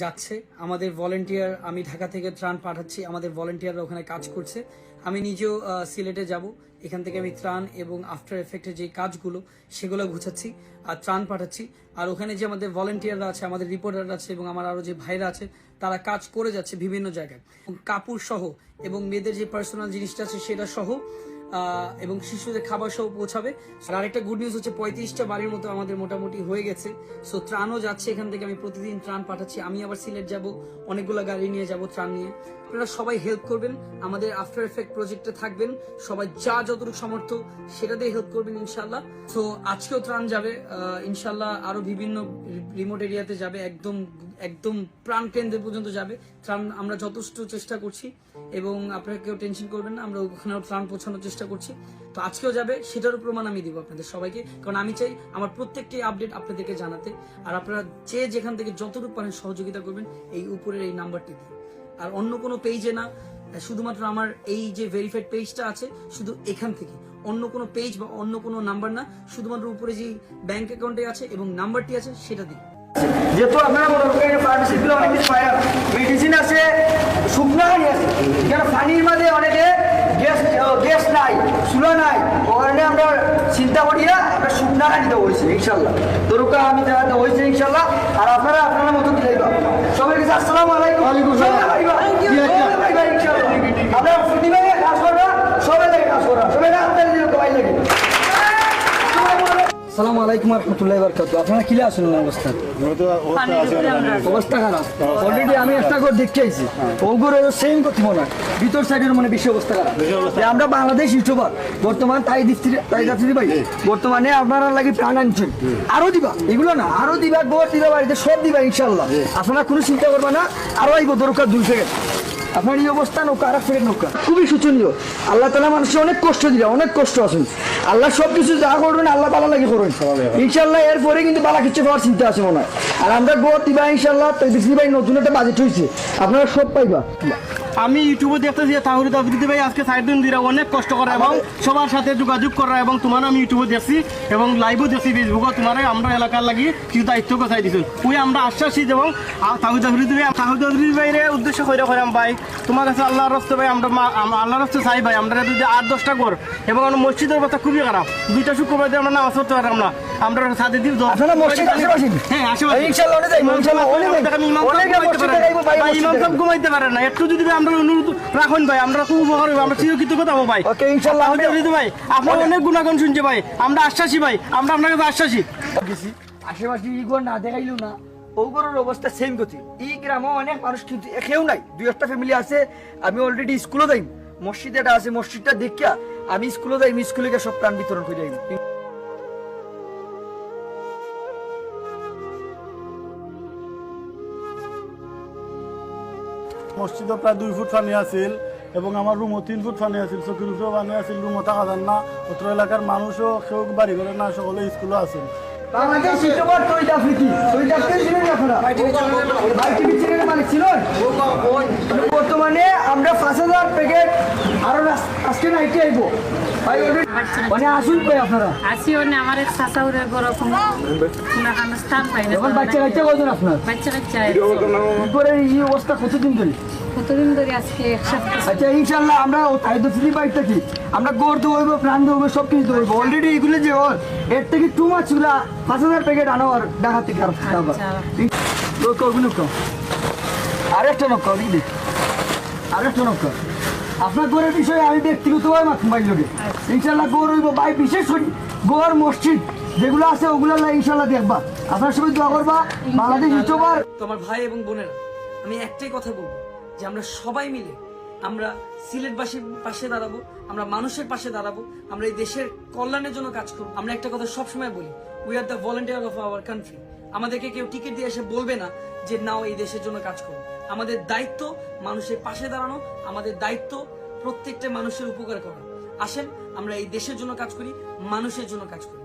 যাচ্ছে আমাদের ভলেন্টিয়ার। আমি ঢাকা থেকে ত্রাণ পাঠাচ্ছি, আমাদের ভলেন্টিয়াররা ওখানে কাজ করছে। আমি নিজেও সিলেটে যাব, এখান থেকে আমি ত্রাণ এবং আফটার এফেক্টের যে কাজগুলো সেগুলো গুছাচ্ছি আর ত্রাণ পাঠাচ্ছি। আর ওখানে যে আমাদের ভলেন্টিয়াররা আছে, আমাদের রিপোর্টাররা আছে এবং আমার আরো যে ভাইরা আছে তারা কাজ করে যাচ্ছে বিভিন্ন জায়গায়, কাপড় সহ এবং মেয়েদের যে পার্সোনাল জিনিসটা আছে সেটা সহ এবং শিশুদের খাবার সহ পৌঁছাবে। আর আরেকটা গুড নিউজ হচ্ছে 35টা বাড়ির মতো আমাদের মোটামুটি হয়ে গেছে। সো ত্রাণও যাচ্ছে, এখান থেকে আমি প্রতিদিন ত্রাণ পাঠাচ্ছি। আমি আবার সিলেট যাব, অনেকগুলো গাড়ি নিয়ে যাব ত্রাণ নিয়ে। আপনারা সবাই হেল্প করবেন, আমাদের আফটার এফেক্ট প্রজেক্টে থাকবেন, সবাই যা যতটুকু সামর্থ্য সেটা দিয়ে হেল্প করবেন ইনশাল্লাহ। সো আজকেও ত্রাণ যাবে ইনশাল্লাহ, আরো বিভিন্ন রিমোট এরিয়াতে যাবে, একদম একদম প্রাণ কেন্দ্র পর্যন্ত যাবে ত্রাণ। আমরা যথেষ্ট চেষ্টা করছি এবং আপনারা কেউ টেনশন করবেন না, আমরা ওখানেও ত্রাণ পৌঁছানোর চেষ্টা করছি। তো আজকেও যাবে, সেটারও প্রমাণ আমি দিব আপনাদের সবাইকে, কারণ আমি চাই আমার প্রত্যেকটি আপডেট আপনাদেরকে জানাতে। আর আপনারা যে যেখান থেকে যতটুকু পারেন সহযোগিতা করবেন এই উপরের এই নাম্বারটি দিয়ে। আর অন্য কোনো পেজে না, শুধুমাত্র আমার এই যে ভেরিফাইড পেজটা আছে শুধু এখান থেকে, অন্য কোনো পেজ বা অন্য কোনো নাম্বার না, শুধুমাত্র উপরে যে ব্যাংক অ্যাকাউন্টে আছে এবং নাম্বারটি আছে সেটা দিই। যেহেতু আপনারা মনে করেন ফার্মেসিগুলো অনেক কিছু পায়, মেডিসিন আছে, শুকনো পানি আছে, এখানে পানির মাঝে অনেকে গ্যাস নাই, চুলা নাই, ওখানে আমরা চিন্তা করিয়া আমরা শুকনো পানি দেওয়া হয়েছে ইনশাল্লাহ। দরকার আমি দেওয়া হয়েছে ইনশাল্লাহ। আর আপনারা আপনার মতো দিলাইবা সবাই কাছে আসসালামু আলাইকুম। আপনারা প্রতিভাবে কাজ করবা, সবাই লাগে কাজ করবা, সবাই আপনাদের দিলে সবাই লাগে। আসসালামু আলাইকুম রহমতুল্লাহি ওয়া বারাকাতুহু। আপনারা কিলে আসেন অবস্থা? অবস্থা খারাপ। অলরেডি আমি একটা করে দেখতে আইছি, ওগুলো সেম করতে মনে হয় ভিতর সাইডের মানে বেশি অবস্থা খারাপ। আমরা বাংলাদেশ ইউটিউবার বর্তমান তাই যাচ্ছি ভাই, বর্তমানে আপনারা লাগে প্রাণ আনছেন, আরো দিবা, এগুলো না আরো দিবা, গোর দিবা, বাড়িতে সব দিবা ইনশাল্লাহ। আপনারা কোনো চিন্তা করবা না, আরো আইব দরকার 2 সেকেন্ড। আপনার এই অবস্থা নৌকা আর ফেরের নৌকা খুবই শোচনীয়। আল্লাহ তালা মানুষকে অনেক কষ্ট দিলে, অনেক কষ্ট আছেন। আল্লাহ সবকিছু যা করবেন আল্লাহ বালা লাগে করবেন ইনশাল্লাহ। এরপরে কিন্তু বালা কিছু পাওয়ার চিন্তা আছে মনে হয়। আর আমরা গোয়া দিবা ইনশাল্লাহ। দেখছি ভাই নতুন একটা বাজেট হয়েছে, আপনারা সব পাইবা। আমি ইউটিউবে দেখতেছি তাহিদ আফ্রিদি ভাই আজকে 4 দিন ধরে অনেক কষ্ট করা এবং সবার সাথে যোগাযোগ করা, এবং তোমার আমি ইউটিউবে দেখছি এবং লাইভও দেখছি ফেসবুকে, তোমার আমরা এলাকার লাগি কিছু দায়িত্ব কথাই দিচ্ছেন। ওই আমরা আশ্বাসী এবং তাহিদ আফ্রিদি ভাইয়ের উদ্দেশ্য করে করাম ভাই, তোমার কাছে আল্লাহর রাস্তে ভাই, আমরা আল্লাহর রাস্তে চাই ভাই, আমরা যদি 8-10টা ঘর এবং আমরা মসজিদের অবস্থা খুবই খারাপ, 2টা শুক্রবার দিয়ে আমরা নামাজ পড়তে পারলাম না। আমরা সাথে দিন ঘুমাইতে পারে না, একটু যদি আমরা অনুরোধ রাখুন ভাই, আমরা খুব উপকার হইব, আমরা চিরকৃতজ্ঞতা হবো ভাই। ভাই আপনার অনেক গুণাগুণ শুনছে ভাই, আমরা আশ্বাসী ভাই, আমরা আপনার কাছে আশ্বাসী। আশেপাশে ইগোর না দেখাইলো না, ওগুলোর অবস্থা সেম গতি। এই গ্রামে অনেক মানুষ কিন্তু কেউ নাই, 2-1টা ফ্যামিলি আছে। আমি অলরেডি স্কুলে যাই, মসজিদ এটা আছে, মসজিদটা দেখিয়া আমি স্কুলে যাই, স্কুলে গিয়ে সব প্রাণ বিতরণ করে যাই। মসজিদও প্রায় 2 ফুট পানি আছিল এবং আমার রুমও 3 ফুট পানি আছিল, চকির উপরেও পানি আছিল, রুমও থাকা যান না। অত্র এলাকার মানুষও কেউ বাড়ি করে না, সকলে স্কুলে আছেন। বর্তমানে আমরা 5,000 প্যাকেট আরো আজকে নাইটে আইব মানে আসুন পাই আপনারা আসি ওনে আমার এক সাসাউরের বড় কোনো স্থান পাই না। এখন বাচ্চা কজন আপনার? বাচ্চা করে এই অবস্থা কতদিন ধরে? কতদিন ধরে? আজকে 1 সপ্তাহ। আচ্ছা ইনশাল্লাহ আমরা তাইদুফ্রি বাইকটা কি আমরা গড় দেবো, প্রাণ দেবো, সব কিছু দেবো। অলরেডি এগুলো যে এর থেকে 2 মাস ছিল 5,000 প্যাকেট আনো আর ঢাকা থেকে আরেকটা নৌকা দিদি, আরেকটা নৌকা আপনার গোরের বিষয়ে আমি ব্যক্তিগতভাবে মাইল লোকে ইনশাল্লাহ গোর হইব ভাই। বিশেষ করে গোর মসজিদ যেগুলো আছে ওগুলো ইনশাল্লাহ দেখবা, আপনার সবাই দোয়া করবা। বাংলাদেশ ইউটিউবার তো আমার ভাই এবং বোনেরা, আমি একটাই কথা বলবো যে আমরা সবাই মিলে আমরা সিলেটবাসীর পাশে দাঁড়াবো, আমরা মানুষের পাশে দাঁড়াবো, আমরা এই দেশের কল্যাণের জন্য কাজ করবো। আমরা একটা কথা সবসময় বলি, we are the volunteer of our country. আমাদেরকে কেউ টিকিট দিয়ে এসে বলবে না যে নাও এই দেশের জন্য কাজ করো। আমাদের দায়িত্ব মানুষের পাশে দাঁড়ানো, আমাদের দায়িত্ব প্রত্যেকটা মানুষের উপকার করা। আসেন আমরা এই দেশের জন্য কাজ করি, মানুষের জন্য কাজ করি।